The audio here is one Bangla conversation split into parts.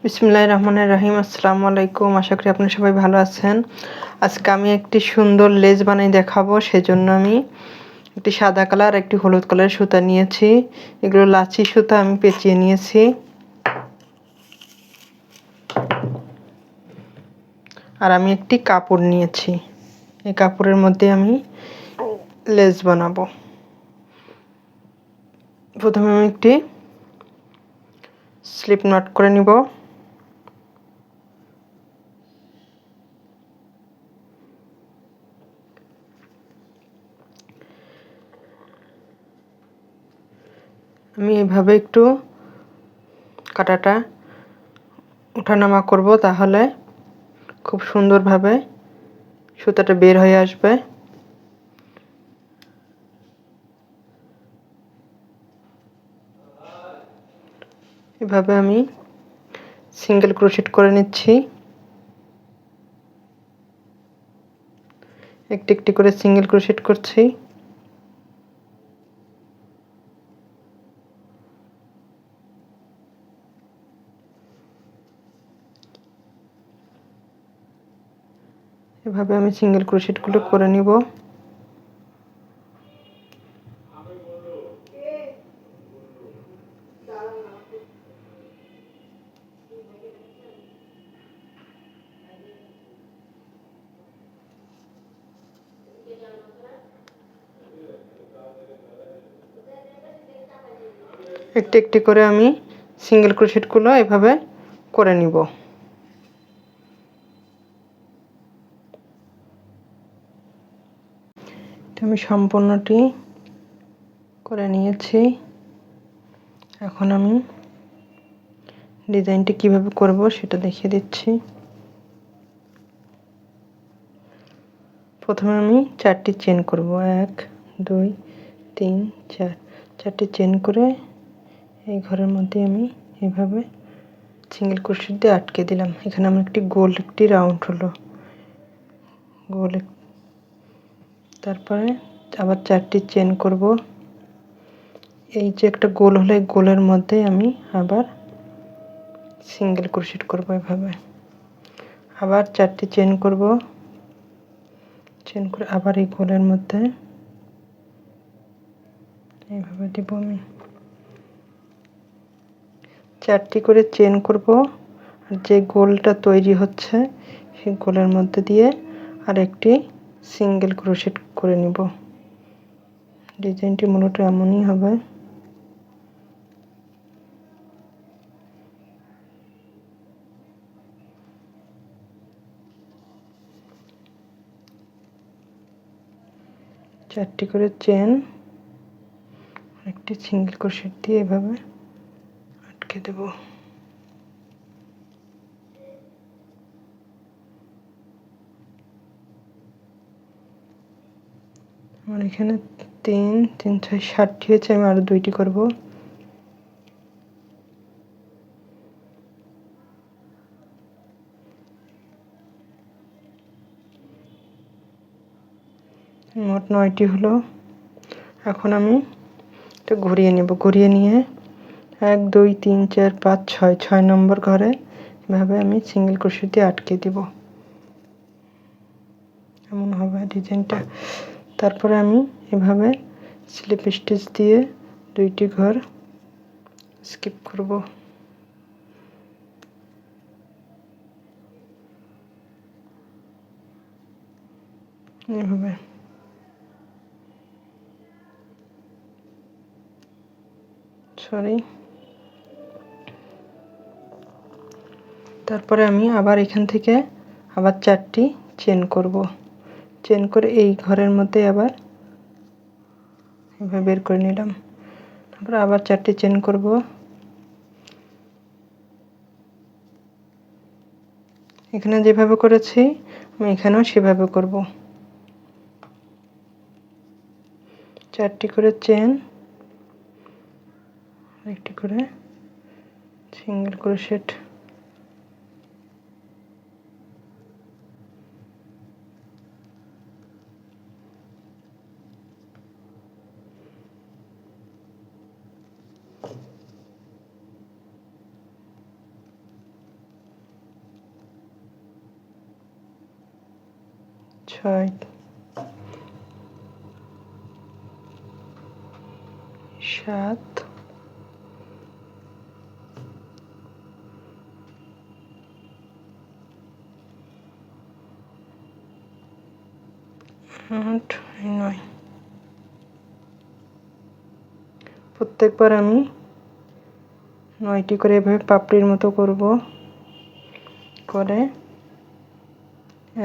বিসমিল্লাহির রহমানির রহিম। আসসালামু আলাইকুম। আশা করি আপনারা সবাই ভালো আছেন। আজকে আমি একটি সুন্দর লেস বানিয়ে দেখাবো। সেজন্য আমি একটি সাদা কালার একটি হলুদ কালারের সুতা নিয়েছি। এগুলো লাচি সুতা আমি পেঁচিয়ে নিয়েছি। আর আমি একটি কাপড় নিয়েছি। এই কাপড়ের মধ্যে আমি লেস বানাবো। প্রথমে আমি একটি স্লিপ নট করে নিব। আমি এভাবে একটু কাঁটাটা ওঠানামা করব, তাহলে খুব সুন্দরভাবে সুতাটা বের হয়ে আসবে। এভাবে আমি সিঙ্গেল ক্রোশেট করে নিচ্ছি। একটি একটি করে সিঙ্গেল ক্রোশেট করছি। এভাবে আমি সিঙ্গেল ক্রোশেটগুলো করে নিব। একটি একটি করে আমি সিঙ্গেল ক্রোশেটগুলো এভাবে করে নিব। আমি সম্পূর্ণটি করে নিয়েছি। এখন আমি ডিজাইনটি কিভাবে করব সেটা দেখিয়ে দিচ্ছি। প্রথমে আমি 4টি চেন করব। 1 2 3 4, 4টি চেন করে এই ঘরের মধ্যে আমি এভাবে সিঙ্গেল ক্রোশেট দিয়ে আটকে দিলাম। এখানে আমার একটি গোল একটি রাউন্ড হলো। তারপরে আবার 4টি চেন করব। এই যে একটা গোল হলো, এই গোলের মধ্যে আমি আবার সিঙ্গেল ক্রোশেট করব। এভাবে আবার 4টি চেন করব। চেন করে আবার এই গোলের মধ্যে এইভাবে দিব। আমি 4টি করে চেন করব, আর যে গোলটা তৈরি হচ্ছে সেই গোলের মধ্যে দিয়ে আর একটি সিঙ্গেল ক্রোশেট করে নিব। ডিজাইনটি মূলত এমনই হবে। চারটি করে চেন, একটি সিঙ্গেল ক্রোশেট দিয়ে এভাবে আটকে দেব। আমার এখানে 3 3 6 7টি হয়েছে। আমি আরো 2টি করব। মোট 9টি হলো। এখন আমি এটা ঘুরিয়ে নেব। ঘুরিয়ে নিয়ে 1 2 3 4 5 6 6 নম্বর ঘরে এভাবে আমি সিঙ্গেল ক্রোশেট দিয়ে আটকে দিব। এমন হবে ডিজাইনটা। তারপরে আমি এভাবে স্লিপ স্টিচ দিয়ে 2টি ঘর স্কিপ করব। এভাবে তারপরে আমি আবার এখান থেকে আবার 4টি চেন করব। চেন করে এই ঘরের মধ্যে আবার এভাবে বের করে নিলাম। তারপর আবার 4টি চেন করব। এখানে যেভাবে করেছি আমি এখানেও সেভাবে করব। 4টি করে চেন, একটি করে সিঙ্গেল ক্রোশেট। 6 7 8 9। প্রত্যেকবার আমি 9টি করে এভাবে পাপড়ির মতো করব, করে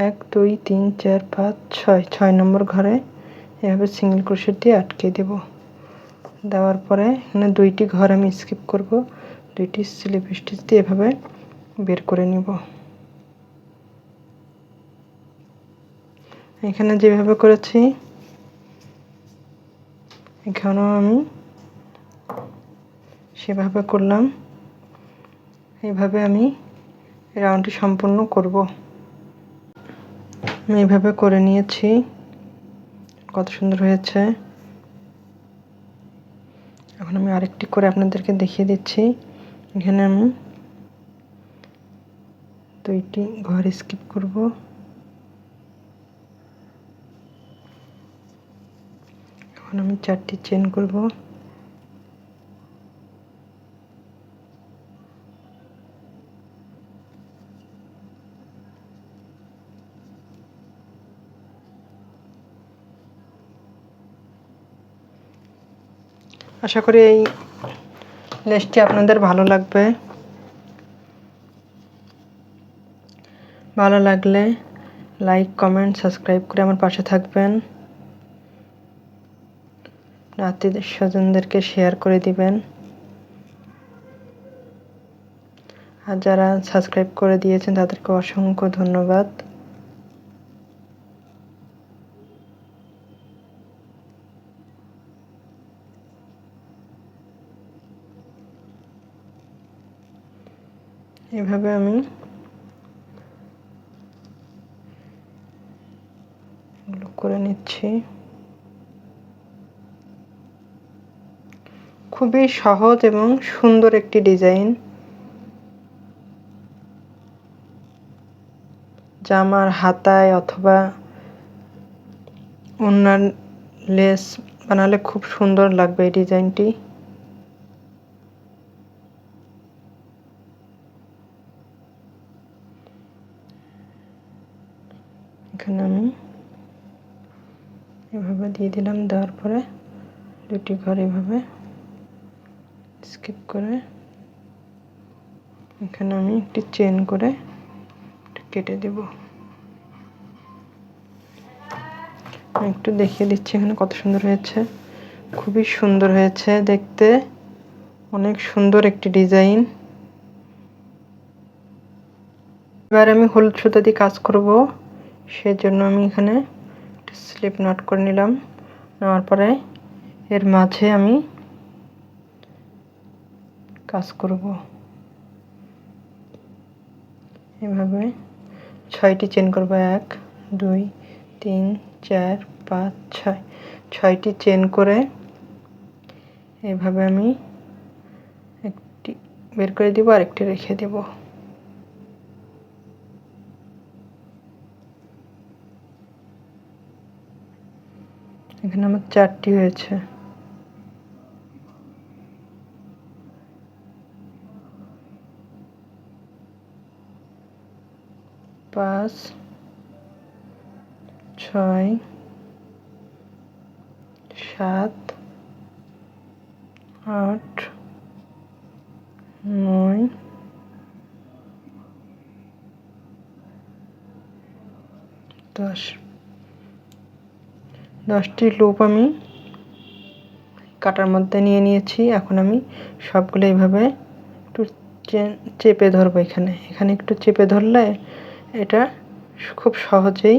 1 2 3 4 5 6 নম্বর ঘরে এভাবে সিঙ্গেল ক্রোশেট দিয়ে আটকে দেব। দেওয়ার পরে এখানে 2টি ঘর আমি স্কিপ করব, 2টি স্লিপ স্টিচ দিয়ে এভাবে বের করে নিব। এখানে যেভাবে করেছি এখানেও আমি সেভাবে করলাম। এইভাবে আমি রাউন্ডটি সম্পূর্ণ করব। আমি এইভাবে করে নিয়েছি, কত সুন্দর হয়েছে। এখন আমি আরেকটি করে আপনাদেরকে দেখিয়ে দিচ্ছি। এখানে আমি 2টি ঘর স্কিপ করব, এখন আমি 4টি চেন করব। আশা করি এই লেসটি আপনাদের ভালো লাগবে। ভালো লাগলে লাইক, কমেন্ট, সাবস্ক্রাইব করে আমার পাশে থাকবেন। আত্মীয় স্বজনদেরকে শেয়ার করে দিবেন। আর যারা সাবস্ক্রাইব করে দিয়েছেন তাদেরকে অসংখ্য ধন্যবাদ। এভাবে আমি এগুলো করে নিচ্ছি। খুবই সহজ এবং সুন্দর একটি ডিজাইন। জামার হাতায় অথবা ওড়নার লেস বানালে খুব সুন্দর লাগবে এই ডিজাইনটি। এখানে আমি এভাবে দিয়ে দিলাম, দেওয়ার পরে 2টি ঘর এভাবে স্কিপ করে এখানে আমি একটি চেন করে কেটে দেব। আমি একটু দেখিয়ে দিচ্ছি এখানে কত সুন্দর হয়েছে, খুবই সুন্দর হয়েছে দেখতে, অনেক সুন্দর একটি ডিজাইন। এবার আমি হলুদ সুতা দিয়ে কাজ করব, সেজন্য আমি এখানে একটা স্লিপ নট করে নিলাম। নেওয়ার পরে এর মাঝে আমি কাজ করব। এভাবে 6টি চেন করব, 1 2 3 4 5 6, 6টি চেন করে এভাবে আমি একটি বের করে দিব, আরেকটি রেখে দেব। এখানে আমার 4টি হয়েছে। পাঁচ, 6, 7, 8, 9, 10। 10টি লুপ আমি কাটার মধ্যে নিয়ে নিয়েছি। এখন আমি সবগুলো এইভাবে একটু চেপে ধরবো। এখানে একটু চেপে ধরলে এটা খুব সহজেই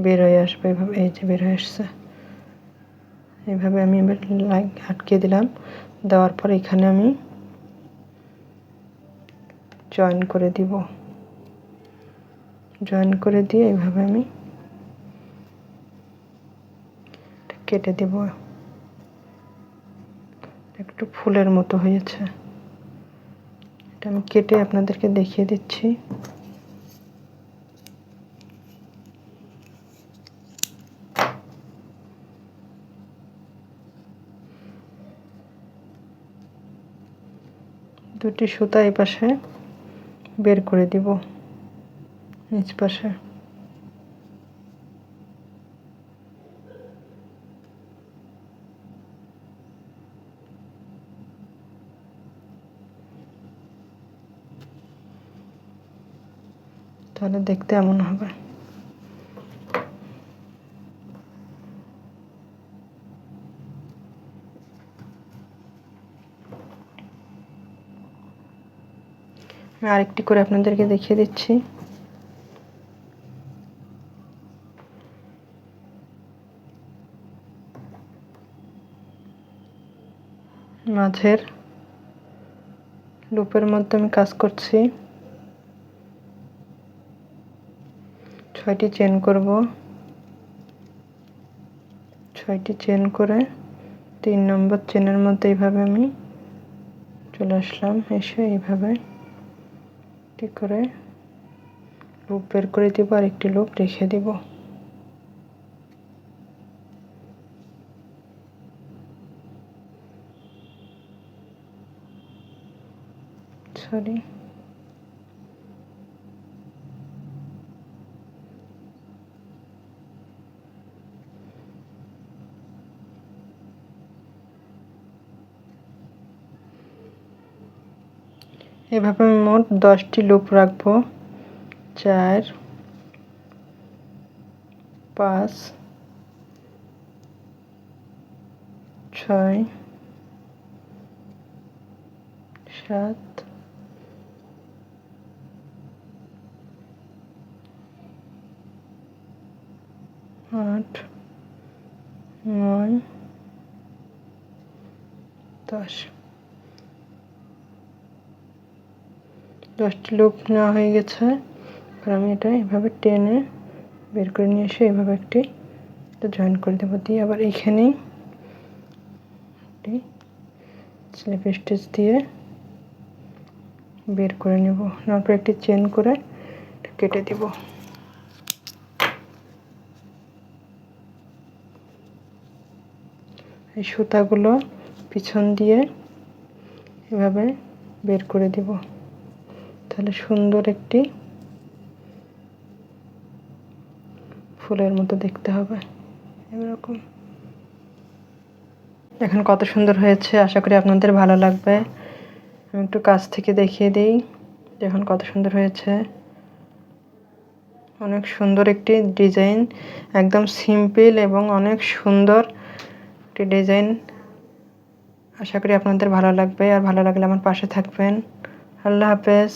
বের হয়ে আসবে। এইভাবে, এই যে বের হয়ে আসছে। এইভাবে আমি এবার আটকে দিলাম। দেওয়ার পর এখানে আমি জয়েন করে দিব। জয়েন করে দিয়ে এইভাবে আমি কেটে দেব। একটু ফুলের মতো হয়েছে, এটা আমি কেটে আপনাদেরকে দেখিয়ে দিচ্ছি। দুটি সুতা এই পাশে বের করে দিব নিচ পাশে। তাহলে দেখতে এমন হবে। আমি আরেকটি করে আপনাদেরকে দেখিয়ে দিচ্ছি। মাঝের লুপের মধ্যে আমি কাজ করছি, 6টি চেন করব। 6টি চেন করে 3 নম্বর চেনের মধ্যে এইভাবে আমি চলে আসলাম, এসে এইভাবে ঠিক করে লুপ বের করে দিব আর একটি লুপ রেখে দিব। সরি, এভাবে আমি মোট 10টি লুপ রাখবো। 4, 5, 6, 7, 8, 9, 10। 10টি লুপ নেওয়া হয়ে গেছে। আর আমি এটা এভাবে টেনে বের করে নিয়ে এসে এভাবে একটি জয়েন করে দেবো, দিয়ে আবার এইখানেই একটি স্লিপ স্টিচ দিয়ে বের করে নেব। নেওয়ার পর একটি চেন করে কেটে দিব। এই সুতাগুলো পিছন দিয়ে এভাবে বের করে দিব, তাহলে সুন্দর একটি ফুলের মতো দেখতে হবে এরকম। এখন কত সুন্দর হয়েছে, আশা করি আপনাদের ভালো লাগবে। আমি একটু কাছ থেকে দেখিয়ে দিই এখন কত সুন্দর হয়েছে। অনেক সুন্দর একটি ডিজাইন, একদম সিম্পল এবং অনেক সুন্দর একটি ডিজাইন। আশা করি আপনাদের ভালো লাগবে, আর ভালো লাগলে আমার পাশে থাকবেন। আল্লাহ হাফেজ।